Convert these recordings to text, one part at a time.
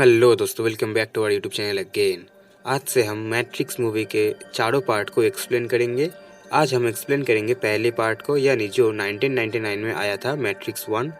Hello दोस्तों, welcome back to our YouTube channel again. आज से हम मैट्रिक्स मूवी के चारों पार्ट को एक्सप्लेन करेंगे। आज हम एक्सप्लेन करेंगे पहले पार्ट को, यानी जो 1999 में आया था, मैट्रिक्स 1।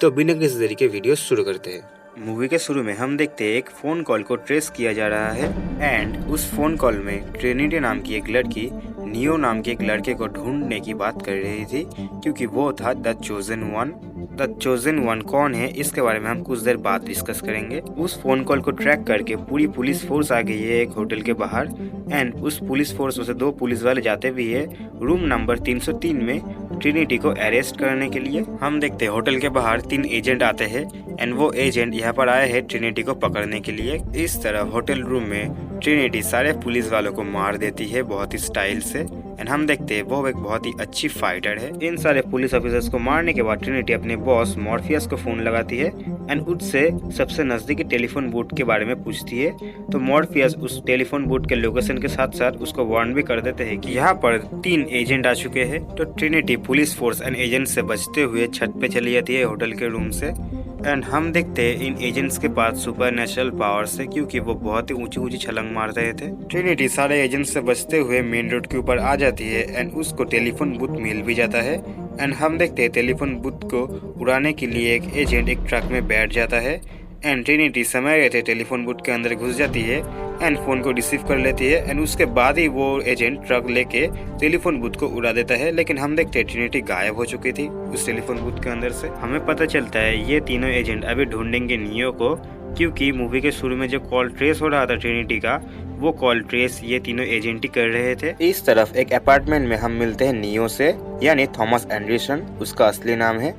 तो बिना किसी देरी के वीडियो शुरू करते हैं। मूवी के शुरू में हम देखते हैं एक फ़ोन कॉल को ट्रेस किया जा रहा है एंड उस फ़ोन कॉल में ट्रिनिटी नाम की एक लड़की नियो नाम के एक लड़के को ढूंढने की बात कर रही थी, क्योंकि वो था the chosen one. The chosen one कौन है, इसके बारे में हम कुछ देर बाद डिस्कस करेंगे। उस फोन कॉल को ट्रैक करके पूरी पुलिस फोर्स आ गई है एक होटल के बाहर एंड उस पुलिस फोर्स में से 2 पुलिस वाले जाते भी है रूम नंबर 303 में ट्रिनिटी को अरेस्ट करने के लिए। हम देखते हैं होटल के बाहर 3 एजेंट आते हैं एंड वो एजेंट यहाँ पर आए हैं ट्रिनिटी को पकड़ने के लिए। इस तरह होटल रूम में ट्रिनिटी सारे पुलिस वालों को मार देती है बहुत ही स्टाइल से एंड हम देखते हैं वो एक बहुत ही अच्छी फाइटर है। इन सारे पुलिस ऑफिसर्स को मारने के बाद ट्रिनिटी अपने बॉस मॉर्फियस को फोन लगाती है एंड उससे सबसे नजदीकी टेलीफोन बूथ के बारे में पूछती है। तो मॉर्फियस उस टेलीफोन बूथ के लोकेशन के साथ साथ उसको वार्न भी कर देते हैं कि यहाँ पर 3 एजेंट आ चुके हैं। तो Trinity police force and agent से बचते हुए छत पे चली जाती है होटल के रूम से एंड हम देखते हैं इन एजेंट्स के पास सुपर नेचुरल पावर्स है, क्योंकि वो बहुत ही ऊंची ऊंची छलांग मार रहे थे। ट्रिनिटी सारे एजेंट्स से बचते हुए मेन रोड के ऊपर आ जाती है एंड उसको टेलीफोन बूथ मिल भी जाता है एंड हम देखते हैं टेलीफोन बूथ को उड़ाने के लिए एक एजेंट एक ट्रक में बैठ जाता है एंड ट्रिनिटी समय रहते टेलीफोन बूथ के अंदर घुस जाती है एंड फोन को रिसीव कर लेती है एंड उसके बाद ही वो एजेंट ट्रक लेके टेलीफोन बूथ को उड़ा देता है। लेकिन हम देखते हैं ट्रिनिटी गायब हो चुकी थी उस टेलीफोन बूथ के अंदर से। हमें पता चलता है ये तीनों एजेंट अभी ढूंढेंगे नियो को, क्योंकि मूवी के शुरू में जो कॉल ट्रेस हो रहा था ट्रिनिटी का, वो कॉल ट्रेस ये तीनों एजेंट ही कर रहे थे। इस तरफ एक अपार्टमेंट में हम मिलते हैं नियो से, यानी थॉमस एंडरसन उसका असली नाम है।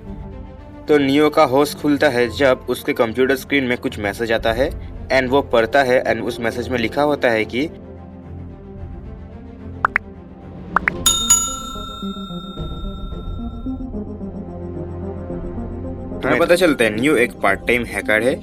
तो नियो का होश खुलता है जब उसके कंप्यूटर स्क्रीन में कुछ मैसेज आता है एंड वो पढ़ता है एंड उस मैसेज में लिखा होता है कि हमें पता चलता है नियो एक पार्ट टाइम हैकर है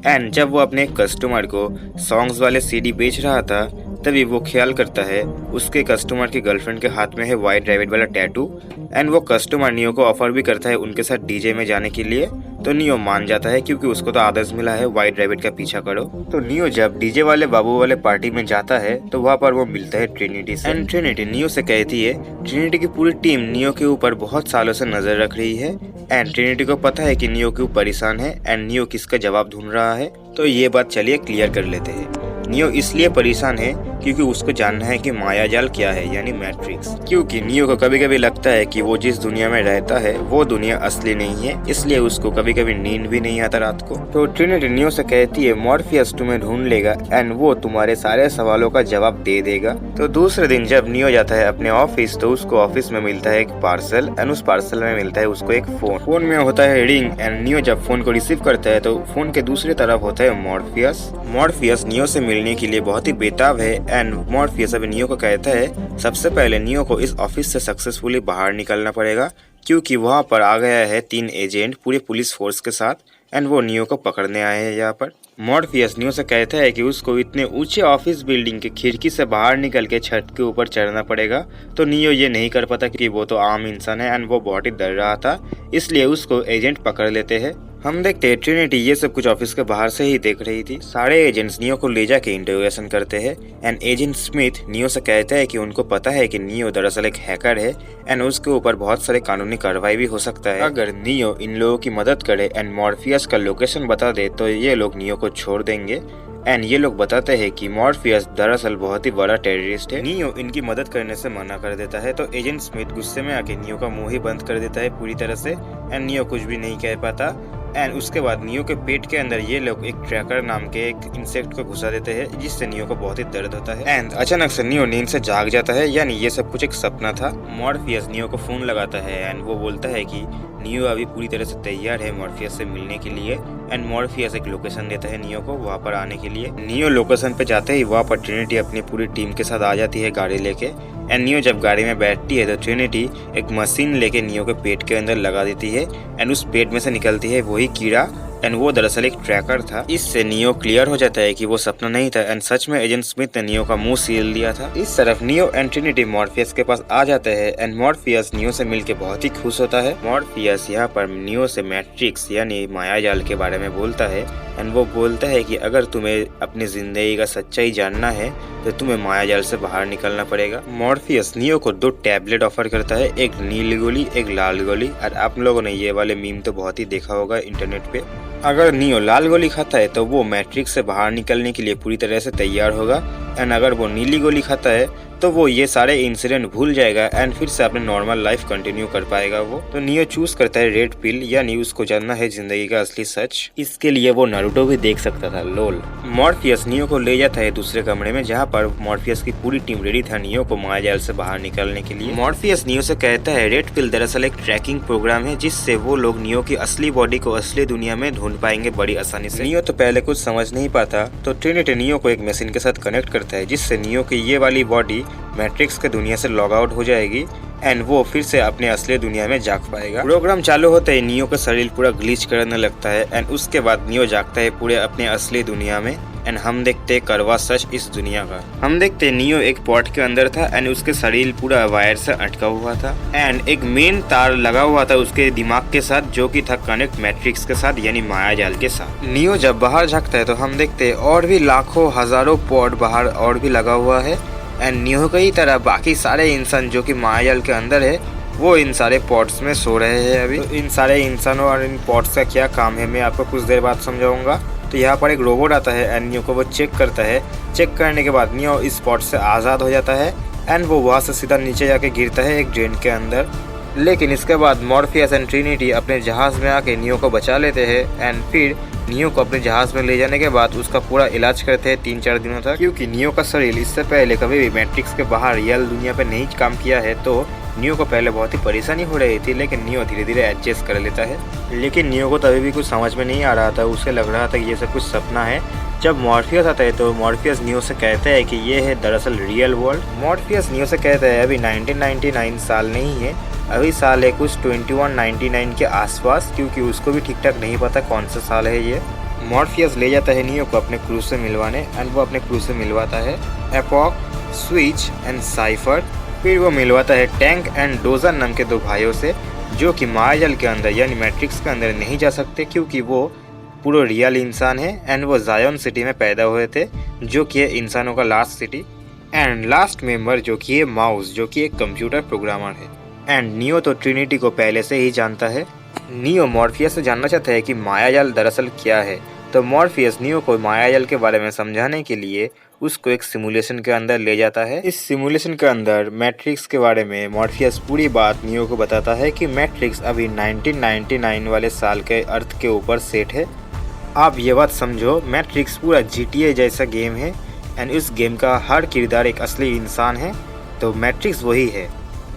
एंड जब वो अपने कस्टमर को सॉन्ग्स वाले सीडी बेच रहा था तभी वो ख्याल करता है उसके कस्टमर की गर्लफ्रेंड के हाथ में है व्हाइट रैबिट वाला टैटू एंड वो कस्टमर नियो को ऑफर भी करता है उनके साथ डीजे में जाने के लिए। तो नियो मान जाता है क्योंकि उसको तो आदेश मिला है व्हाइट रैबिट का पीछा करो। तो नियो जब डीजे वाले बाबू वाले पार्टी में जाता है तो वहाँ पर वो मिलता है ट्रिनिटी से एंड ट्रिनिटी नियो से कहती है ट्रिनिटी की पूरी टीम नियो के ऊपर बहुत सालों से नजर रख रही है एंड ट्रिनिटी को पता है कि नियो क्यों परेशान है एंड नियो किसका जवाब ढूंढ रहा है। तो ये बात चलिए क्लियर कर लेते हैं। नियो इसलिए परेशान है क्योंकि उसको जानना है कि मायाजाल क्या है, यानी मैट्रिक्स। क्योंकि नियो को कभी कभी लगता है कि वो जिस दुनिया में रहता है वो दुनिया असली नहीं है, इसलिए उसको कभी कभी नींद भी नहीं आता रात को। तो ट्रिनिटी नियो से कहती है मॉर्फियस तुम्हें ढूंढ लेगा एंड वो तुम्हारे सारे सवालों का जवाब दे देगा। तो दूसरे दिन जब नियो जाता है अपने ऑफिस तो उसको ऑफिस में मिलता है एक पार्सल एंड उस पार्सल में मिलता है उसको एक फोन में होता है रिंग एंड नियो जब फोन को रिसीव करता है तो फोन के दूसरी तरफ होता है मॉर्फियस नियो से मिलने के लिए बहुत ही बेताब है एंड मॉर्फियस अभी नियो को कहता है सबसे पहले नियो को इस ऑफिस से सक्सेसफुली बाहर निकलना पड़ेगा, क्योंकि वहाँ पर आ गया है 3 एजेंट पूरे पुलिस फोर्स के साथ एंड वो नियो को पकड़ने आए हैं यहाँ पर। मॉर्फियस नियो से कहता है कि उसको इतने ऊंचे ऑफिस बिल्डिंग की खिड़की से बाहर निकल के छत के ऊपर चढ़ना पड़ेगा। तो नियो ये नहीं कर पाता क्योंकि वो तो आम इंसान है एंड वो बहुत ही डर रहा था, इसलिए उसको एजेंट पकड़ लेते हैं। हम देखते हैं ट्रिनिटी ये सब कुछ ऑफिस के बाहर से ही देख रही थी। सारे एजेंट्स नियो को ले जाके इंटरोगेशन करते हैं एंड एजेंट स्मिथ नियो से कहता है कि उनको पता है कि नियो दरअसल एक हैकर है एंड उसके ऊपर बहुत सारे कानूनी कार्रवाई भी हो सकता है अगर नियो इन लोगों की मदद करे एंड मॉर्फियस का लोकेशन बता दे तो ये लोग नियो को छोड़ देंगे एंड ये लोग बताते हैं कि मॉर्फियस दरअसल बहुत ही बड़ा टेररिस्ट है। नियो इनकी मदद करने से मना कर देता है तो एजेंट स्मिथ गुस्से में आके नियो का मुंह ही बंद कर देता है पूरी तरह से एंड नियो कुछ भी नहीं कह पाता एंड उसके बाद नियो के पेट के अंदर ये लोग एक ट्रैकर नाम के एक इंसेक्ट को घुसा देते हैं जिससे नियो को बहुत ही दर्द होता है एंड अचानक से नियो नींद से जाग जाता है, यानी ये सब कुछ एक सपना था। मॉर्फियस नियो को फोन लगाता है एंड वो बोलता है कि नियो अभी पूरी तरह से तैयार है मॉर्फियस से मिलने के लिए एंड मॉर्फियस एक लोकेशन देता है नियो को वहाँ पर आने के लिए। नियो लोकेशन पे जाते ही वहाँ पर ट्रिनिटी अपनी पूरी टीम के साथ आ जाती है गाड़ी लेके एंड नियो जब गाड़ी में बैठती है तो ट्रिनिटी एक मशीन लेके नियो के पेट के अंदर लगा देती है एंड उस पेट में से निकलती है वही कीड़ा एंड वो दरअसल एक ट्रैकर था। इससे नियो क्लियर हो जाता है कि वो सपना नहीं था एंड सच में एजेंट स्मिथ ने नियो का मुंह सील दिया था। इस तरफ नियो एंड ट्रिनिटी मॉर्फियस के पास आ जाते हैं एंड मॉर्फियस नियो से मिलके बहुत ही खुश होता है। मॉर्फियस यहाँ पर नियो से मैट्रिक्स यानी मायाजाल के बारे में बोलता है एंड वो बोलता है कि अगर तुम्हें अपनी जिंदगी का सच्चाई जानना है तो तुम्हें मायाजाल से बाहर निकलना पड़ेगा। मॉर्फियस नियो को 2 टैबलेट ऑफर करता है, एक नीली गोली एक लाल गोली। और आप लोगों ने ये वाले मीम तो बहुत ही देखा होगा इंटरनेट पे। अगर नियो लाल गोली खाता है तो वो मैट्रिक्स से बाहर निकलने के लिए पूरी तरह से तैयार होगा एंड अगर वो नीली गोली खाता है तो वो ये सारे इंसिडेंट भूल जाएगा एंड फिर से अपने नॉर्मल लाइफ कंटिन्यू कर पाएगा। वो तो नियो चूज करता है रेड पिल, यानी उसको जानना है जिंदगी का असली सच। इसके लिए वो नारुतो भी देख सकता था, लोल। मॉर्फियस नियो को ले जाता है दूसरे कमरे में जहाँ पर मॉर्फियस की पूरी टीम रेडी था नियो को मायाजाल से बाहर निकालने के लिए। मॉर्फियस नियो से कहता है रेड पिल दरअसल एक ट्रैकिंग प्रोग्राम है जिससे वो लोग नियो की असली बॉडी को असली दुनिया में ढूंढ पाएंगे बड़ी आसानी से। नियो तो पहले कुछ समझ नहीं पाता तो ट्रिनिटी नियो को एक मशीन के साथ कनेक्ट करता है जिससे नियो की ये वाली बॉडी मैट्रिक्स के दुनिया से लॉग आउट हो जाएगी एंड वो फिर से अपने असली दुनिया में जाग पाएगा। प्रोग्राम चालू होते ही नियो का शरीर पूरा ग्लिच करने लगता है एंड उसके बाद नियो जागता है पूरे अपने असली दुनिया में एंड हम देखते हैं करवा सच इस दुनिया का। हम देखते हैं नियो एक पॉट के अंदर था एंड उसके शरीर पूरा वायर से अटका हुआ था एंड एक मेन तार लगा हुआ था उसके दिमाग के साथ जो कि था कनेक्ट मैट्रिक्स के साथ यानी मायाजाल के साथ। नियो जब बाहर झांकता है तो हम देखते हैं और भी लाखों हजारों पॉट बाहर और भी लगा हुआ है एंड नियो की तरह बाकी सारे इंसान जो कि मायाजाल के अंदर है वो इन सारे पॉट्स में सो रहे हैं अभी। तो इन सारे इंसानों और इन पॉट्स का क्या काम है मैं आपको कुछ देर बाद समझाऊंगा। तो यहाँ पर एक रोबोट आता है एंड नियो को वो चेक करता है। चेक करने के बाद नियो इस पॉट से आज़ाद हो जाता है एंड वो वहाँ से सीधा नीचे जाके गिरता है एक ड्रेन के अंदर। लेकिन इसके बाद मॉर्फियस एंड ट्रिनिटी अपने जहाज़ में आके नियो को बचा लेते हैं एंड फिर नियो को अपने जहाज में ले जाने के बाद उसका पूरा इलाज करते हैं 3-4 दिनों तक, क्योंकि नियो का शरीर इससे पहले कभी भी मैट्रिक्स के बाहर रियल दुनिया पे नहीं काम किया है। तो नियो को पहले बहुत ही परेशानी हो रही थी लेकिन नियो धीरे धीरे एडजस्ट कर लेता है। लेकिन नियो को तभी भी कुछ समझ में नहीं आ रहा था, उसे लग रहा था कि ये सब कुछ सपना है। जब मॉर्फियस आता है तो मॉर्फियस नियो से कहता है कि ये है दरअसल रियल वर्ल्ड। मॉर्फियस नियो से कहता है अभी 1999 साल नहीं है, अभी साल है कुछ 2199 के आसपास, क्योंकि उसको भी ठीक ठाक नहीं पता कौन सा साल है ये। मॉर्फियस ले जाता है नियो को अपने क्रू से मिलवाने एंड वो अपने क्रू से मिलवाता है एपॉक, स्विच एंड साइफर। फिर वो मिलवाता है टैंक एंड डोजन नाम के 2 भाइयों से जो कि मायाजाल के अंदर यानी मैट्रिक्स के अंदर नहीं जा सकते क्योंकि वो पूरे रियल इंसान है एंड वो जायोन सिटी में पैदा हुए थे जो कि है इंसानों का last city. And last member जो कि है माउस जो कि एक कंप्यूटर प्रोग्रामर है। एंड नियो तो ट्रिनिटी को पहले से ही जानता है। नियो मॉर्फियस से जानना चाहता है कि मायाजाल दरअसल क्या है, तो मॉर्फियस नियो को मायाजाल के बारे में समझाने के लिए उसको एक सिमुलेशन के अंदर ले जाता है। इस सिमुलेशन के अंदर मैट्रिक्स के बारे में मॉर्फियस पूरी बात नियो को बताता है कि मैट्रिक्स अभी 1999 वाले साल के अर्थ के ऊपर सेट है। आप ये बात समझो, मैट्रिक्स पूरा GTA जैसा गेम है एंड इस गेम का हर किरदार एक असली इंसान है, तो मैट्रिक्स वही है।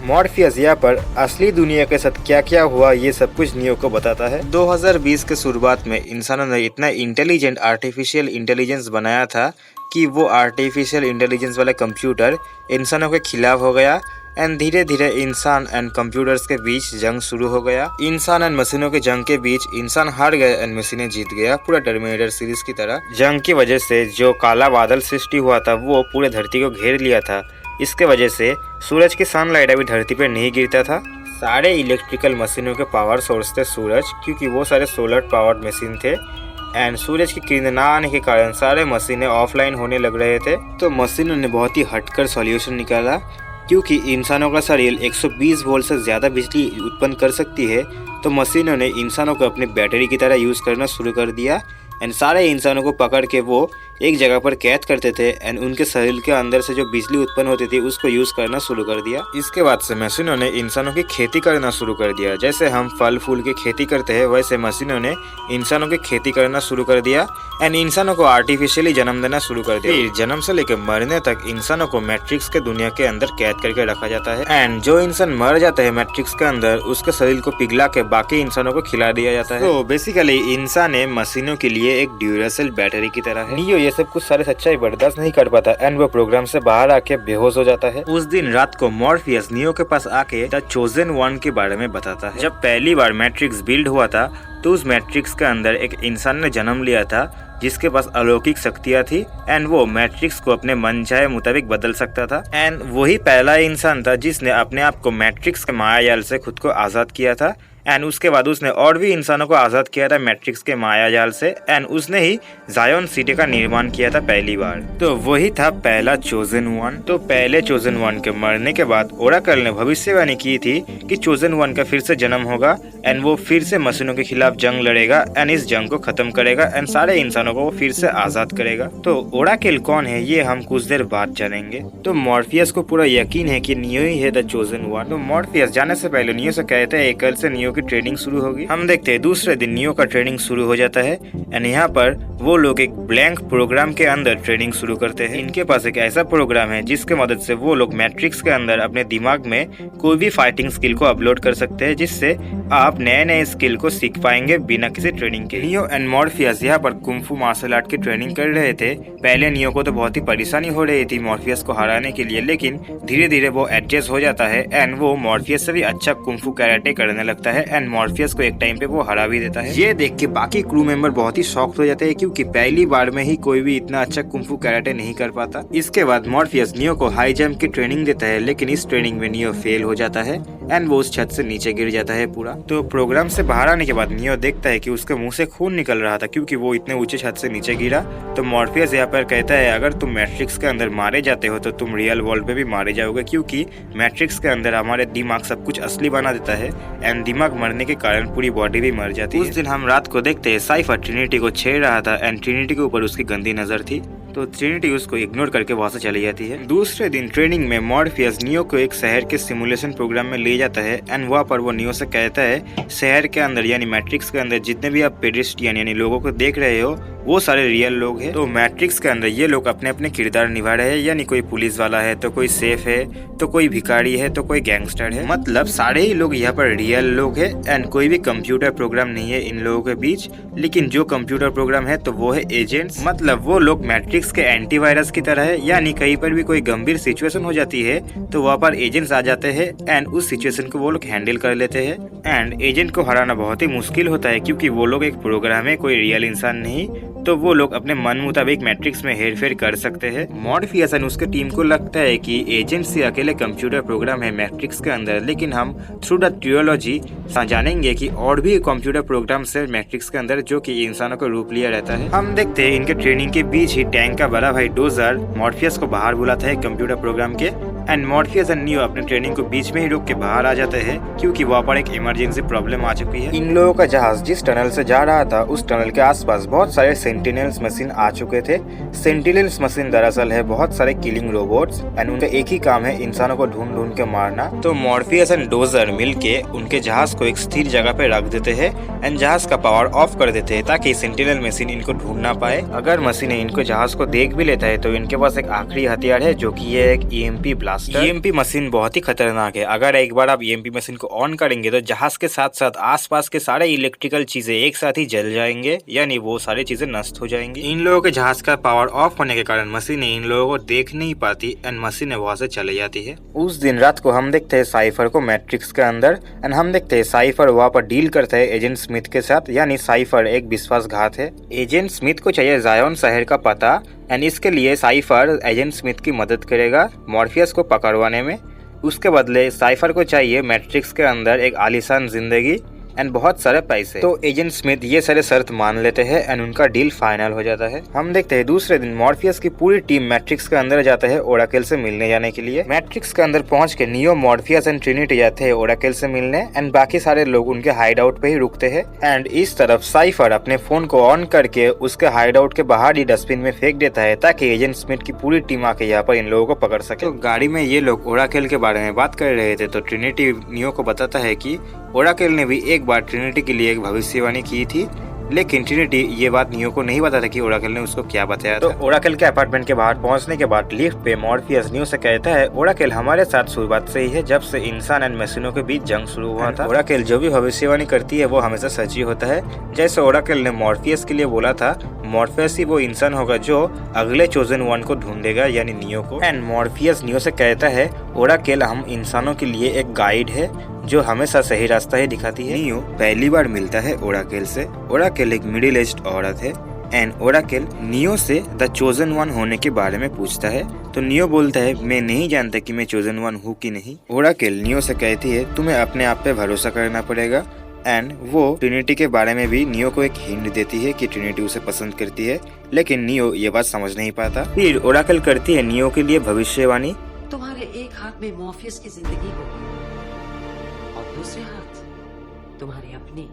मॉर्फियस यहाँ पर असली दुनिया के साथ क्या क्या हुआ ये सब कुछ नियो को बताता है। 2020 के शुरुआत में इंसानों ने इतना इंटेलिजेंट आर्टिफिशियल इंटेलिजेंस बनाया था कि वो आर्टिफिशियल इंटेलिजेंस वाला कंप्यूटर इंसानों के खिलाफ हो गया एंड धीरे धीरे इंसान एंड कंप्यूटर्स के बीच जंग शुरू हो गया। इंसान एंड मशीनों के जंग के बीच इंसान हार गए एंड मशीनें जीत गया, पूरा टर्मिनेटर सीरीज की तरह। जंग की वजह से जो काला बादल सृष्टि हुआ था वो पूरे धरती को घेर लिया था। इसके वजह से सूरज की सनलाइट अभी धरती पर नहीं गिरता था। सारे इलेक्ट्रिकल मशीनों के पावर सोर्स थे सूरज, क्योंकि वो सारे सोलर पावर्ड मशीन थे एंड सूरज की किरण ना आने के कारण सारे मशीनें ऑफलाइन होने लग रहे थे। तो मशीनों ने बहुत ही हटकर सॉल्यूशन निकाला, क्योंकि इंसानों का शरीर 120 वोल्ट से ज़्यादा बिजली उत्पन्न कर सकती है, तो मशीनों ने इंसानों को अपनी बैटरी की तरह यूज़ करना शुरू कर दिया एंड सारे इंसानों को पकड़ के वो एक जगह पर कैद करते थे एंड उनके शरीर के अंदर से जो बिजली उत्पन्न होती थी उसको यूज करना शुरू कर दिया। इसके बाद से मशीनों ने इंसानों की खेती करना शुरू कर दिया। जैसे हम फल फूल की खेती करते हैं वैसे मशीनों ने इंसानों की खेती करना शुरू कर दिया एंड इंसानों को आर्टिफिशियली जन्म देना शुरू कर दिया। फिर जन्म से लेकर मरने तक इंसानों को मैट्रिक्स के दुनिया के अंदर कैद करके रखा जाता है एंड जो इंसान मर जाता है मैट्रिक्स के अंदर उसके शरीर को पिघला के बाकी इंसानों को खिला दिया जाता है। तो बेसिकली इंसान मशीनों के लिए एक ड्यूरासेल बैटरी की तरह है। नियो ये सब कुछ सारे सच्चाई बर्दाश्त नहीं कर पाता एंड वो प्रोग्राम से बाहर आके बेहोश हो जाता है। उस दिन रात को मॉर्फियस नियो के पास आके द चोजन वन के बारे में बताता है। जब पहली बार मैट्रिक्स बिल्ड हुआ था तो उस मैट्रिक्स के अंदर एक इंसान ने जन्म लिया था जिसके पास अलौकिक शक्तियां थी एंड वो मैट्रिक्स को अपने मनचाहे मुताबिक बदल सकता था। एंड वही पहला इंसान था जिसने अपने आप को मैट्रिक्स के मायाजाल से खुद को आज़ाद किया था। एंड उसके बाद उसने और भी इंसानों को आज़ाद किया था मैट्रिक्स के मायाजाल से। एंड उसने ही जायोन सिटी का निर्माण किया था पहली बार। तो वही था पहला चोजन वन। तो पहले चोजन वन के मरने के बाद ओराकल ने भविष्यवाणी की थी कि चोजन वन का फिर से जन्म होगा एंड वो फिर से मशीनों के खिलाफ जंग लड़ेगा एंड इस जंग को खत्म करेगा एंड सारे इंसानों को वो फिर से आज़ाद करेगा। तो ओराकल कौन है ये हम कुछ देर बाद जानेंगे। तो मॉर्फियस को पूरा यकीन है कि नियो ही है द चोजन वन। तो मॉर्फियस जाने से पहले नियो से कहते हैं कल से नियो की ट्रेनिंग शुरू होगी। हम देखते हैं दूसरे दिन नियो का ट्रेनिंग शुरू हो जाता है एंड यहाँ पर वो लोग एक ब्लैंक प्रोग्राम के अंदर ट्रेनिंग शुरू करते हैं। इनके पास एक ऐसा प्रोग्राम है जिसके मदद से वो लोग मैट्रिक्स के अंदर अपने दिमाग में कोई भी फाइटिंग स्किल को अपलोड कर सकते हैं जिससे आप नए नए स्किल को सीख पाएंगे बिना किसी ट्रेनिंग के। नियो एंड मॉर्फियस यहाँ पर कुंफू मार्शल आर्ट की ट्रेनिंग कर रहे थे। पहले नियो को तो बहुत ही परेशानी हो रही थी मॉर्फियस को हराने के लिए, लेकिन धीरे धीरे वो एडजस्ट हो जाता है एंड वो मॉर्फियस से भी अच्छा कुंफू कैराटे करने लगता है एंड मॉर्फियस को एक टाइम पे वो हरा भी देता है। ये देख के बाकी क्रू मेंबर बहुत ही शॉक्ड हो जाते हैं क्योंकि पहली बार में ही कोई भी इतना अच्छा कुंफू कैराटे नहीं कर पाता। इसके बाद मॉर्फियस नियो को हाई जंप की ट्रेनिंग देता है, लेकिन इस ट्रेनिंग में नियो फेल हो जाता है एंड वो उस छत से नीचे गिर जाता है पूरा। तो प्रोग्राम से बाहर आने के बाद नियो देखता है कि उसके मुंह से खून निकल रहा था क्योंकि वो इतने ऊंचे छत से नीचे गिरा। तो मॉर्फियस यहाँ पर कहता है अगर तुम मैट्रिक्स के अंदर मारे जाते हो तो तुम रियल वर्ल्ड में भी मारे जाओगे क्योंकि मैट्रिक्स के अंदर हमारे दिमाग सब कुछ असली बना देता है एंड दिमाग मरने के कारण पूरी बॉडी भी मर जाती है। उस दिन हम रात को देखते हैं साइफर ट्रिनिटी को छेड़ रहा था एंड ट्रिनिटी के ऊपर उसकी गंदी नजर थी, तो ट्रिनिटी उसको इग्नोर करके वहां से चली जाती है। दूसरे दिन ट्रेनिंग में मॉर्फियस नियो को एक शहर के सिमुलेशन प्रोग्राम में ले जाता है एंड वहाँ पर वो नियो से कहता है शहर के अंदर यानी मैट्रिक्स के अंदर जितने भी आप पेडिस्ट्रियन यानी लोगों को देख रहे हो वो सारे रियल लोग हैं। तो मैट्रिक्स के अंदर ये लोग अपने अपने किरदार निभा रहे हैं, यानी कोई पुलिस वाला है तो कोई सेफ है तो कोई भिखारी है तो कोई गैंगस्टर है, मतलब सारे ही लोग यहाँ पर रियल लोग हैं एंड कोई भी कंप्यूटर प्रोग्राम नहीं है इन लोगों के बीच। लेकिन जो कंप्यूटर प्रोग्राम है तो वो है एजेंट्स, मतलब वो लोग मैट्रिक्स के एंटीवायरस की तरह है, यानी कहीं पर भी कोई गंभीर सिचुएशन हो जाती है तो वहाँ पर एजेंट्स आ जाते हैं एंड उस सिचुएशन को वो लोग हैंडल कर लेते हैं। एंड एजेंट को हराना बहुत ही मुश्किल होता है क्योंकि वो लोग एक प्रोग्राम है, कोई रियल इंसान नहीं, तो वो लोग अपने मन मुताबिक मैट्रिक्स में हेरफेर कर सकते हैं। मॉर्फियस एंड उसके टीम को लगता है कि एजेंट से अकेले कंप्यूटर प्रोग्राम है मैट्रिक्स के अंदर, लेकिन हम थ्रू द ट्रियोलॉजी जानेंगे कि और भी कंप्यूटर प्रोग्राम है मैट्रिक्स के अंदर जो कि इंसानों का रूप लिया रहता है। हम देखते हैं इनके ट्रेनिंग के बीच ही टैंक का बड़ा भाई डोजर मॉर्फियस को बाहर बुलाता है कंप्यूटर प्रोग्राम के एंड मॉर्फियस एंड नियो अपने ट्रेनिंग को बीच में ही रोक के बाहर आ जाते हैं क्योंकि वहाँ पर एक इमरजेंसी प्रॉब्लम आ चुकी है। इन लोगों का जहाज जिस टनल से जा रहा था उस टनल के आसपास बहुत सारे सेंटिनल्स मशीन आ चुके थे। सेंटिनल्स मशीन दरअसल है बहुत सारे किलिंग रोबोट्स एंड उनका एक ही काम है इंसानों को ढूंढ ढूंढ के मारना। तो मॉर्फियस एंड डोजर मिलके उनके जहाज को एक स्थिर जगह पे रख देते हैं एंड जहाज का पावर ऑफ कर देते हैं ताकि सेंटिनल मशीन इनको ढूंढ ना पाए। अगर मशीन इनको जहाज को देख भी लेता है तो इनके पास एक आखिरी हथियार है जो कि है एक ईएमपी ब्लास्टर। ईएमपी मशीन बहुत ही खतरनाक है, अगर एक बार आप ईएमपी मशीन को ऑन करेंगे तो जहाज के साथ साथ आसपास के सारे इलेक्ट्रिकल चीजें एक साथ ही जल जाएंगे, यानी वो सारी चीजें नष्ट हो जाएंगी। इन लोगों के जहाज का पावर ऑफ होने के कारण मशीनें इन लोगों को देख नहीं पाती एंड मशीनें वहां से चले जाती है। उस दिन रात को हम देखते हैं साइफर को मैट्रिक्स के अंदर एंड हम देखते हैं साइफर वहाँ पर डील करता है एजेंट स्मिथ के साथ, यानी साइफर एक विश्वासघात है। एजेंट स्मिथ को चाहिए जायोन शहर का पता एंड इसके लिए साइफर एजेंट स्मिथ की मदद करेगा मॉर्फियस को पकड़वाने में। उसके बदले साइफर को चाहिए मैट्रिक्स के अंदर एक आलीशान जिंदगी एंड बहुत सारे पैसे। तो एजेंट स्मिथ ये सारे शर्त मान लेते हैं एंड उनका डील फाइनल हो जाता है। हम देखते हैं दूसरे दिन मॉर्फियस की पूरी टीम मैट्रिक्स के अंदर जाता है ओराकल से मिलने जाने के लिए। मैट्रिक्स के अंदर पहुंच के नियो मॉर्फियस एंड ट्रिनिटी जाते हैं ओराकल से मिलने एंड बाकी सारे लोग उनके हाइड आउट पे ही रुकते हैं। एंड इस तरफ साइफर अपने फोन को ऑन करके उसके हाइड आउट के बाहर ही डस्टबिन में फेंक देता है ताकि एजेंट स्मिथ की पूरी टीम आके यहाँ पर इन लोगों को पकड़ सके। तो गाड़ी में ये लोग ओराकल के बारे में बात कर रहे थे तो ट्रिनिटी नियो को बताता है कि ओराकल ने भी एक बार ट्रिनिटी के लिए एक भविष्यवाणी की थी, लेकिन ट्रिनिटी ये बात नियो को नहीं बताता कि ओराकल ने उसको क्या बताया। तो ओराकल के अपार्टमेंट के बाहर पहुंचने के बाद लिफ्ट पे मॉर्फियस नियो से कहता है ओराकल हमारे साथ शुरुआत से ही है, जब से इंसान एंड मशीनों के बीच जंग शुरू हुआ था। ओराकल जो भी भविष्यवाणी करती है वो हमेशा सच ही होता है। जैसे ओराकल ने मॉर्फियस के लिए बोला था मॉर्फियस ही वो इंसान होगा जो अगले चोजन वन को ढूंढेगा, यानी नियो को। एंड मॉर्फियस नियो से कहता है ओराकल हम इंसानों के लिए एक गाइड है जो हमेशा सही रास्ता ही दिखाती है। नियो पहली बार मिलता है ओराकिल से। ओराकिल एक मिडिल एज्ड औरत है एंड ओराकिल नियो से द चोजन वन होने के बारे में पूछता है। तो नियो बोलता है मैं नहीं जानता कि मैं चोजन वन हूँ कि नहीं। ओराकिल नियो से कहती है तुम्हें अपने आप पे भरोसा करना पड़ेगा एंड वो ट्रिनिटी के बारे में भी नियो को एक हिंट देती है कि ट्रिनिटी उसे पसंद करती है, लेकिन नियो ये बात समझ नहीं पाता। फिर ओराकिल करती है नियो के लिए भविष्यवाणी। तुम्हारे एक हाथ में मॉर्फियस की जिंदगी होगी और दूसरे हाथ तुम्हारी अपनी।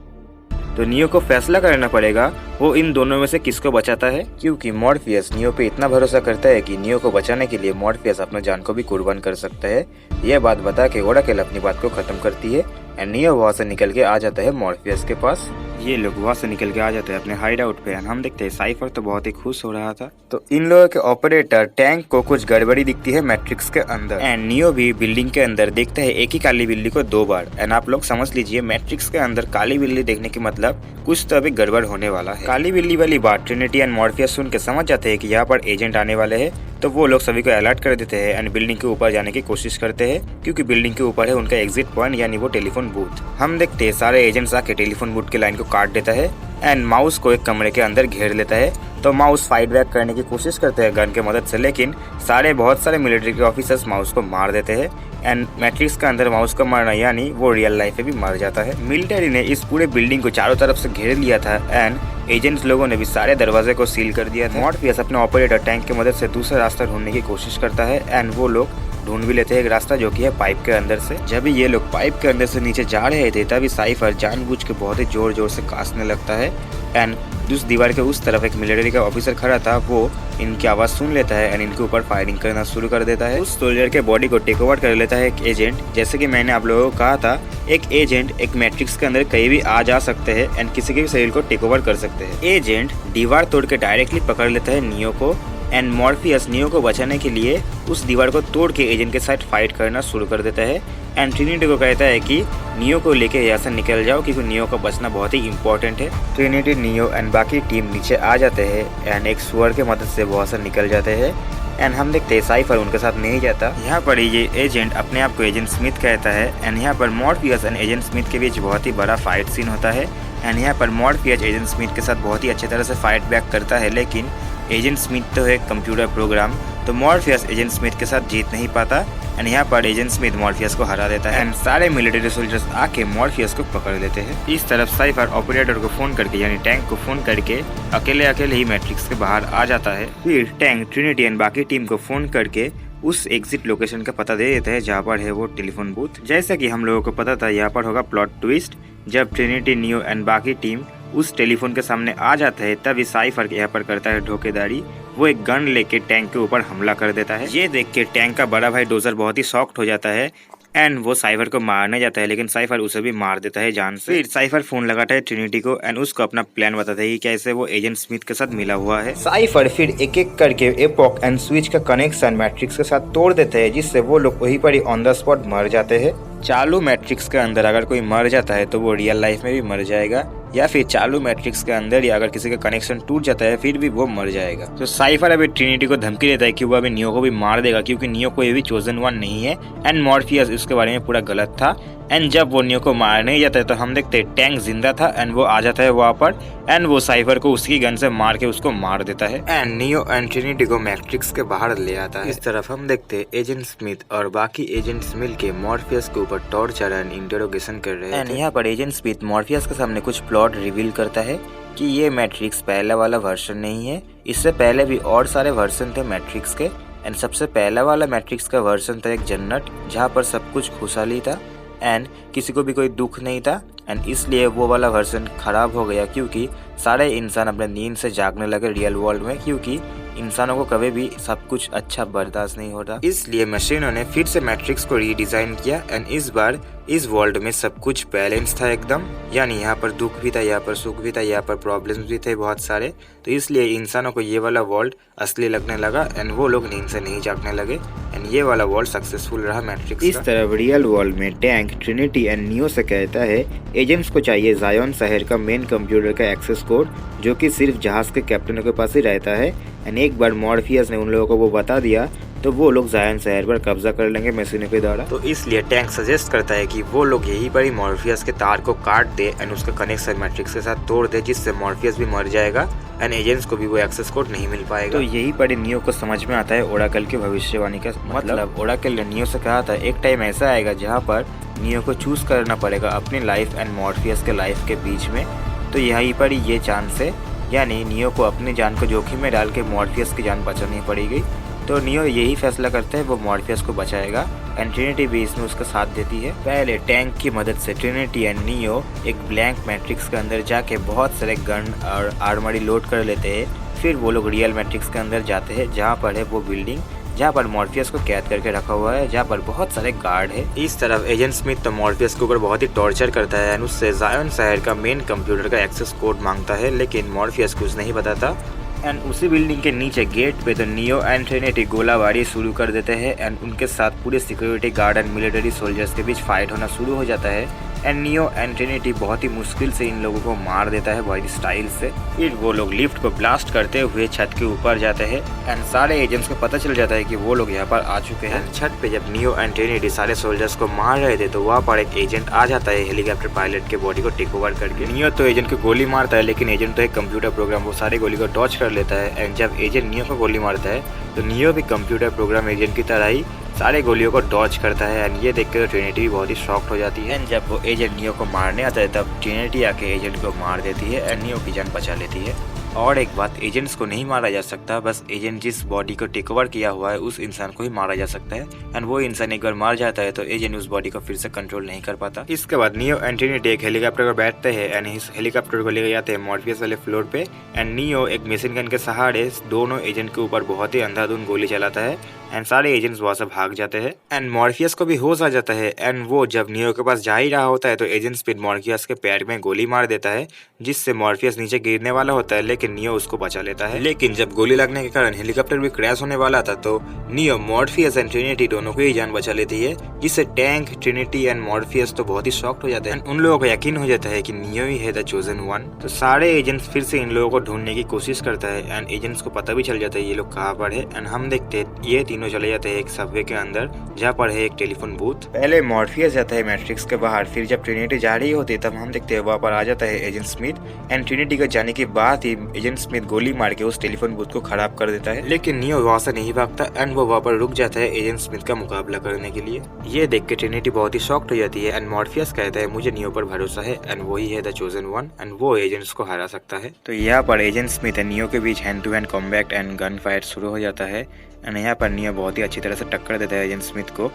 तो नियो को फैसला करना पड़ेगा वो इन दोनों में से किसको बचाता है, क्योंकि मॉर्फियस नियो पे इतना भरोसा करता है कि नियो को बचाने के लिए मॉर्फियस अपने जान को भी कुर्बान कर सकता है। यह बात बता के ओराकिल अपनी बात को खत्म करती है एंड नियो वहाँ से निकल के आ जाता है मॉर्फियस के पास। ये लोग वहाँ से निकल के आ जाते हैं अपने हाइड आउट पे एंड हम देखते हैं साइफर तो बहुत ही खुश हो रहा था। तो इन लोगों के ऑपरेटर टैंक को कुछ गड़बड़ी दिखती है मैट्रिक्स के अंदर एंड नियो भी बिल्डिंग के अंदर देखता है एक ही काली बिल्ली को 2 बार। एंड आप लोग समझ लीजिए मैट्रिक्स के अंदर काली बिल्ली देखने के मतलब कुछ तो अभी गड़बड़ होने वाला है। काली बिल्ली वाली बात ट्रिनिटी एंड मॉर्फियस सुन के समझ जाते हैं कि यहाँ पर एजेंट आने वाले हैं, तो वो लोग सभी को अलर्ट कर देते हैं एंड बिल्डिंग के ऊपर जाने की कोशिश करते हैं, क्योंकि बिल्डिंग के ऊपर है उनका एग्जिट पॉइंट यानी वो टेलीफोन बूथ। हम देखते हैं सारे एजेंट्स आके टेलीफोन बूथ की लाइन को काट देता है एंड माउस को एक कमरे के अंदर घेर लेता है। तो माउस फाइट बैक करने की कोशिश करते हैं गन के मदद से, लेकिन बहुत सारे मिलिट्री के ऑफिसर्स माउस को मार देते हैं एंड मैट्रिक्स के अंदर माउस को मारना यानी वो रियल लाइफ में भी मर जाता है। मिलिट्री ने इस पूरे बिल्डिंग को चारों तरफ से घेर लिया था एंड एजेंट्स लोगों ने भी सारे दरवाजे को सील कर दिया था। मॉर्फियस अपने ऑपरेटर टैंक की मदद से दूसरा रास्ता ढूंढने की कोशिश करता है एंड वो लोग ढूंढ भी लेते हैं एक रास्ता जो कि है पाइप के अंदर से। जब ये लोग पाइप के अंदर से नीचे जा रहे थे तभी साइफर जानबूझ के बहुत ही जोर जोर से कांपने लगता है एंड उस दीवार के उस तरफ एक मिलिट्री का ऑफिसर खड़ा था, वो इनकी आवाज सुन लेता है एंड इनके ऊपर फायरिंग करना शुरू कर देता है। उस सोल्जर के बॉडी को टेक ओवर कर लेता है एक एजेंट। जैसे कि मैंने आप लोगों को कहा था एक एजेंट एक मैट्रिक्स के अंदर कहीं भी आ जा सकते हैं एंड किसी के भी शरीर को टेक ओवर कर सकते हैं। एजेंट दीवार तोड़ के डायरेक्टली पकड़ लेता है नियो को एंड मॉर्फियस नियो को बचाने के लिए उस दीवार को तोड़ के एजेंट के साथ फाइट करना शुरू कर देता है एंड ट्रिनिटी को कहता है कि नियो को लेके यहाँ से निकल जाओ क्योंकि नियो का बचना बहुत ही इम्पोर्टेंट है। ट्रिनिटी नियो एंड बाकी टीम नीचे आ जाते हैं एंड एक सुअर के मदद से वहाँ से निकल जाते हैं एंड हम देखते हैं साइफर उनके साथ नहीं जाता। यहाँ पर ये एजेंट अपने आप को एजेंट स्मिथ कहता है एंड यहाँ पर मॉर्फियस एंड एजेंट स्मिथ के बीच बहुत ही बड़ा फाइट सीन होता है एंड यहाँ पर मॉर्फियस एजेंट स्मिथ के साथ बहुत ही अच्छी तरह से फाइट बैक करता है, लेकिन एजेंट स्मिथ तो है कंप्यूटर प्रोग्राम, तो मॉर्फियस एजेंट स्मिथ के साथ जीत नहीं पाता एंड यहाँ पर एजेंट स्मिथ मॉर्फियस को हरा देता है एंड सारे मिलिट्री सोल्जर्स आके मॉर्फियस को पकड़ लेते हैं। इस तरफ साइफर ऑपरेटर को फोन करके यानी टैंक को फोन करके अकेले ही मैट्रिक्स के बाहर आ जाता है। फिर टैंक ट्रिनिटी एंड बाकी टीम को फोन करके उस एग्जिट लोकेशन का पता दे देता है जहाँ पर है वो टेलीफोन बूथ। जैसा कि हम लोगों को पता था यहाँ पर होगा प्लॉट ट्विस्ट। जब ट्रिनिटी नियो एंड बाकी टीम उस टेलीफोन के सामने आ जाता है तभी साइफर यहाँ पर करता है धोखेदारी। वो एक गन लेके टैंक के ऊपर हमला कर देता है। ये देख के टैंक का बड़ा भाई डोजर बहुत ही शॉक्ड हो जाता है एंड वो साइफर को मारने जाता है, लेकिन साइफर उसे भी मार देता है जान से। फिर साइफर फोन लगाता है ट्रिनिटी को एंड उसको अपना प्लान बताता है कि कैसे वो एजेंट स्मिथ के साथ मिला हुआ है। साइफर फिर एक एक करके एपॉक एंड स्विच का कनेक्शन मैट्रिक्स के साथ तोड़ देते हैं, जिससे वो लोग वहीं पर ही ऑन द स्पॉट मर जाते हैं। चालू मैट्रिक्स के अंदर अगर कोई मर जाता है तो वो रियल लाइफ में भी मर जाएगा, या फिर चालू मैट्रिक्स के अंदर या अगर किसी का कनेक्शन टूट जाता है फिर भी वो मर जाएगा। तो साइफर अभी ट्रिनिटी को धमकी देता है कि वो अभी नियो को भी मार देगा क्योंकि नियो को ये भी चोजन वन नहीं है एंड मॉर्फियस उसके बारे में पूरा गलत था। एंड जब वो नियो को मारने जाता है तो हम देखते हैं टैंक जिंदा था एंड वो आ जाता है वहाँ पर एंड वो साइफर को उसकी गन से मार के उसको मार देता है एंड नियो एंड ट्रिनिटी को मैट्रिक्स के बाहर ले आता है। इस तरफ हम देखते हैं एजेंट स्मिथ और बाकी एजेंट्स मिलके मॉर्फियस के ऊपर टॉर्चर एंड इंटरोगेशन कर रहे हैं एंड यहाँ पर एजेंट स्मिथ मॉर्फियस के सामने कुछ प्लॉट रिवील करता है कि ये मैट्रिक्स पहला वाला वर्जन नहीं है, इससे पहले भी और सारे वर्जन थे मैट्रिक्स के एंड सबसे पहला वाला मैट्रिक्स का वर्जन था एक जन्नत जहाँ पर सब कुछ खुशहाली था एंड किसी को भी कोई दुख नहीं था एंड इसलिए वो वाला वर्जन खराब हो गया क्योंकि सारे इंसान अपने नींद से जागने लगे रियल वर्ल्ड में, क्योंकि इंसानों को कभी भी सब कुछ अच्छा बर्दाश्त नहीं होता। इसलिए मशीनों ने फिर से मैट्रिक्स को रीडिजाइन किया एंड इस बार इस वर्ल्ड में सब कुछ बैलेंस था एकदम, यानी यहाँ पर दुख भी था, यहाँ पर सुख भी था, यहाँ पर प्रॉब्लम्स भी थे बहुत सारे, तो इसलिए इंसानों को ये वाला वर्ल्ड असली लगने लगा एंड वो लोग नींद से नहीं जागने लगे एंड ये वाला वर्ल्ड सक्सेसफुल रहा मैट्रिक्स। इस तरह रियल वर्ल्ड में टैंक ट्रिनिटी एंड नियो से कहता है एजेंट्स को चाहिए जायोन शहर का मेन कंप्यूटर का एक्सेस कोड जो कि सिर्फ जहाज के कैप्टनों के पास ही रहता है एंड एक बार मॉर्फियस ने उन लोगों को वो बता दिया तो वो लोग जायन शहर पर कब्जा कर लेंगे मशीनों के द्वारा। तो इसलिए टैंक सजेस्ट करता है कि वो लोग यहीं पर ही मॉर्फियस के तार को काट दे एंड उसका कनेक्शन मैट्रिक्स के साथ तोड़ दे, जिससे मॉर्फियस भी मर जाएगा एंड एजेंट्स को भी वो एक्सेस कोड नहीं मिल पाएगा। तो यही पर नियो को समझ में आता है ओराकल की भविष्यवाणी का मतलब ओराकल ने नियो से कहा था एक टाइम ऐसा आएगा जहाँ पर नियो को चूज करना पड़ेगा अपनी लाइफ एंड मॉर्फियस के लाइफ के बीच में। तो यहीं पर ये चांस है, यानी नियो को अपनी जान को जोखिम में डाल के मॉर्फियस की जान बचानी पड़ेगी। तो नियो यही फैसला करता है वो मॉर्फियस को बचाएगा एंड ट्रिनिटी भी इसमें उसका साथ देती है। पहले टैंक की मदद से ट्रिनिटी एंड नियो एक ब्लैंक मैट्रिक्स के अंदर जाके बहुत सारे गन और आर्मरी लोड कर लेते हैं। फिर वो लोग रियल मैट्रिक्स के अंदर जाते हैं जहाँ पर है वो बिल्डिंग जहाँ पर मॉर्फियस को कैद करके रखा हुआ है, जहाँ पर बहुत सारे गार्ड है। इस तरफ एजेंट स्मिथ तो मॉर्फियस के ऊपर बहुत ही टॉर्चर करता है एंड उससे जायन शहर का मेन कंप्यूटर का एक्सेस कोड मांगता है, लेकिन मॉर्फियस कुछ नहीं बताता। एंड उसी बिल्डिंग के नीचे गेट पे तो नियो एंड ट्रिनिटी गोलाबारी शुरू कर देते हैं एंड उनके साथ पूरे security guard and military soldiers के बीच फाइट होना शुरू हो जाता है एंड नियो एंड ट्रिनिटी बहुत ही मुश्किल से इन लोगों को मार देता है बड़ी स्टाइल से। फिर वो लोग लिफ्ट को ब्लास्ट करते हुए छत के ऊपर जाते हैं एंड सारे एजेंट्स को पता चल जाता है कि वो लोग यहाँ पर आ चुके हैं। छत पे जब नियो एंड ट्रिनिटी सारे सोल्जर्स को मार रहे थे तो वहाँ पर एक एजेंट आ जाता है हेलीकॉप्टर पायलट के बॉडी को टेक ओवर करके। नियो तो एजेंट को गोली मारता है, लेकिन एजेंट तो एक कंप्यूटर प्रोग्राम वो सारे गोली को डॉच कर लेता है एंड जब एजेंट नियो को गोली मारता है तो नियो भी कंप्यूटर प्रोग्राम एजेंट की तरह ही सारे गोलियों को डॉच करता है एंड ये देख कर ट्रिनिटी भी बहुत ही शॉक्ड हो जाती है। एंड जब वो एजेंट नियो को मारने आता है तब ट्रिनिटी आके एजेंट को मार देती है एंड नियो की जान बचा लेती है। और एक बात, एजेंट्स को नहीं मारा जा सकता, बस एजेंट जिस बॉडी को टेक ओवर किया हुआ है उस इंसान को ही मारा जा सकता है एंड वो इंसान एक बार मार जाता है तो एजेंट उस बॉडी को फिर से कंट्रोल नहीं कर पाता। इसके बाद नियो एंड ट्रिनिटी एक हेलीकॉप्टर पर बैठते हैं एंड इस हेलीकॉप्टर को लेकर जाते हैं मॉर्फियस वाले फ्लोर पे एंड नियो एक मशीन गन के सहारे दोनों एजेंट के ऊपर बहुत ही अंधाधुंध गोली चलाता है एंड सारे एजेंट्स वहाँ से भाग जाते हैं एंड मॉर्फियस को भी होश आ जाता है एंड वो जब नियो के पास जा ही रहा होता है तो एजेंट स्मिथ मॉर्फियस के पैर में गोली मार देता है, जिससे मॉर्फियस नीचे गिरने वाला होता है, लेकिन नियो उसको बचा लेता है। लेकिन जब गोली लगने के कारण हेलीकॉप्टर भी क्रैश होने वाला था तो नियो मॉर्फियस एंड ट्रिनिटी दोनों को ही जान बचा लेती है, जिससे टैंक, ट्रिनिटी एंड मॉर्फियस तो बहुत ही शॉक्ड हो जाते हैं। उन लोगों को यकीन हो जाता है कि नियो ही है द चोजन वन। तो सारे एजेंट्स फिर से इन लोगों को ढूंढने की कोशिश करता है एंड एजेंट्स को पता भी चल जाता है ये लोग कहाँ पर है एंड हम देखते हैं ये तीनों चले जाते हैं एक सबवे के अंदर जहाँ पर है एक टेलीफोन बूथ। पहले मॉर्फियस जाता है मैट्रिक्स के बाहर, फिर जब ट्रिनिटी जा रही होती है तब हम देखते हैं वहाँ पर आ जाता है एजेंट स्मिथ एंड ट्रिनिटी का जाने के बाद ही एजेंट स्मिथ गोली मार के उस टेलीफोन बूथ को खराब कर देता है, लेकिन नियो वहाँ से नहीं भागता एंड वो वहाँ पर रुक जाता है एजेंट स्मिथ का मुकाबला करने के लिए। ये देख के ट्रिनिटी बहुत ही शॉक्ड हो जाती है एंड मॉर्फियस कहता है मुझे नियो पर भरोसा है एंड वही है द चोजन वन एंड वो एजेंट्स को हरा सकता है। तो यहाँ पर एजेंट स्मिथ एंड नियो के बीच hand to hand combat and gun fight शुरू हो जाता है एंड यहाँ पर नियो बहुत ही अच्छी तरह से टक्कर देता है एजेंट स्मिथ को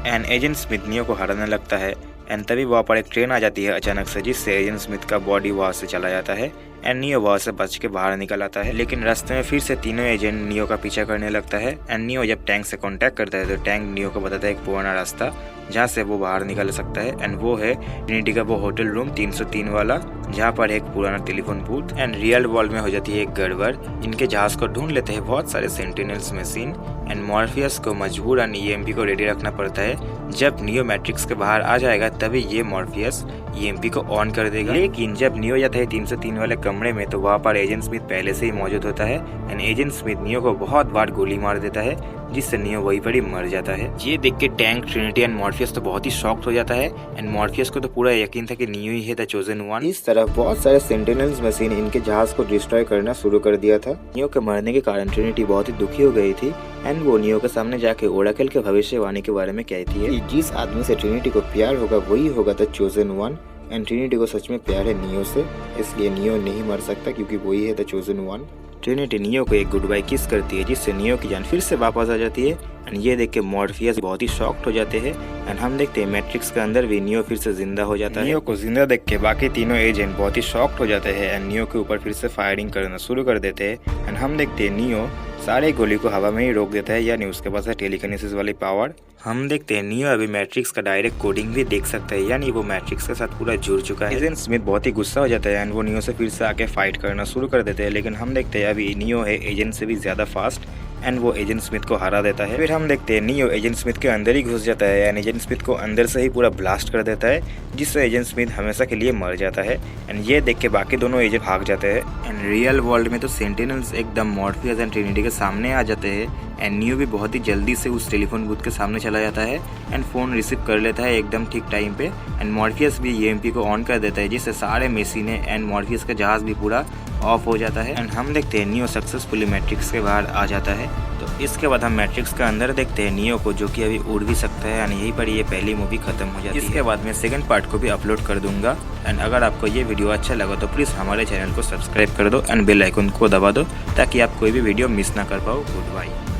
एंड एजेंट स्मिथ नियो को हराने लगता है एंड तभी वहाँ पर एक ट्रेन आ जाती है अचानक से, जिससे एजेंट स्मिथ का बॉडी वहाँ से चला जाता है एंड नियो वहाँ से बच के बाहर निकल आता है। लेकिन रास्ते में फिर से तीनों एजेंट नियो का पीछा करने लगता है एंड नियो जब टैंक से कांटेक्ट करता है तो टैंक नियो को बताता है एक पुराना रास्ता जहाँ से वो बाहर निकल सकता है एंड वो है ट्रिनिटी का वो होटल रूम 303 वाला, जहाँ पर एक पुराना telephone booth and real world में हो जाती है एक गड़बड़। इनके जहाज को ढूंढ लेते हैं बहुत सारे सेंटिनल्स मशीन एंड मॉर्फियस को मजबूरन ईएमपी को रेडी रखना पड़ता है। जब नियो मैट्रिक्स के बाहर आ जाएगा तभी ये मॉर्फियस ईएमपी को ऑन कर देगा, लेकिन जब नियो जाता है 303 वाले कमरे में तो वहाँ पर एजेंट स्मिथ पहले से ही मौजूद होता है एंड एजेंट स्मिथ नियो को बहुत बार गोली मार देता है, जिससे नियो वहीं पर ही मर जाता है। ये देख के टैंक, ट्रिनिटी एंड मॉर्फियस तो बहुत ही शॉक्ड हो जाता है एंड मॉर्फियस को तो पूरा यकीन था कि नियो ही है द चोजन वन। इस तरफ बहुत सारे सेंटिनल्स मशीन इनके जहाज को डिस्ट्रॉय करना शुरू कर दिया था। नियो के मरने के कारण ट्रिनिटी बहुत ही दुखी हो गई थी एंड वो नियो के सामने जाके ओराकल के भविष्यवाणी के बारे में कहती है कि जिस आदमी से ट्रिनिटी को प्यार होगा वही होगा the chosen one and Trinity को सच में प्यार है नियो से, इसलिए नियो नहीं मर सकता क्योंकि वही है the chosen one. Trinity neo को एक गुड बाय किस करती है, जिससे नियो की जान फिर से वापस आ जाती है एंड ये देख के मॉर्फियस बहुत ही शॉक्ड हो जाते हैं एंड हम देखते हैं मैट्रिक्स के अंदर भी नियो फिर से जिंदा हो जाता है। नियो को जिंदा देख के बाकी तीनों एजेंट बहुत ही शॉक्ड हो जाते हैं एंड नियो के ऊपर फिर से फायरिंग करना शुरू कर देते हैं एंड हम देखते हैं नियो सारे गोली को हवा में ही रोक देता है, यानी उसके पास है टेलीकिनेसिस वाली पावर। हम देखते हैं नियो अभी मैट्रिक्स का डायरेक्ट कोडिंग भी देख सकता है, यानी वो मैट्रिक्स के साथ पूरा जुड़ चुका है। एजेंट स्मिथ बहुत ही गुस्सा हो जाता है एंड वो नियो से फिर से आके फाइट करना शुरू कर देते हैं, लेकिन हम देखते हैं अभी नियो है एजेंट से भी ज्यादा फास्ट एंड वो एजेंट स्मिथ को हरा देता है। फिर हम देखते हैं नियो एजेंट स्मिथ के अंदर ही घुस जाता है एंड एजेंट स्मिथ को अंदर से ही पूरा ब्लास्ट कर देता है, जिससे एजेंट स्मिथ हमेशा के लिए मर जाता है। एंड ये देख के बाकी दोनों एजेंट भाग जाते हैं। एंड रियल वर्ल्ड में तो सेंटिनल्स एकदम मॉर्फियस एंड ट्रिनिटी के सामने आ जाते हैं एंड नियो भी बहुत ही जल्दी से उस टेलीफोन बूथ के सामने चला जाता है एंड फोन रिसीव कर लेता है एकदम ठीक टाइम पे। एंड मॉर्फियस भी ईएमपी को ऑन कर देता है, जिससे सारे मशीनें एंड मॉर्फियस का जहाज भी पूरा ऑफ हो जाता है। एंड हम देखते हैं नियो सक्सेसफुली मैट्रिक्स के बाहर आ जाता है। तो इसके बाद हम मैट्रिक्स का अंदर देखते हैं नियो को, जो कि अभी उड़ भी सकता है एंड यहीं पर ये पहली मूवी खत्म हो जाती है। इसके बाद मैं सेकंड पार्ट को भी अपलोड कर दूंगा। एंड अगर आपको ये वीडियो अच्छा लगा तो प्लीज़ हमारे चैनल को सब्सक्राइब कर दो एंड बेल आइकन को दबा दो, ताकि आप कोई भी वीडियो मिस ना कर पाओ। Good bye.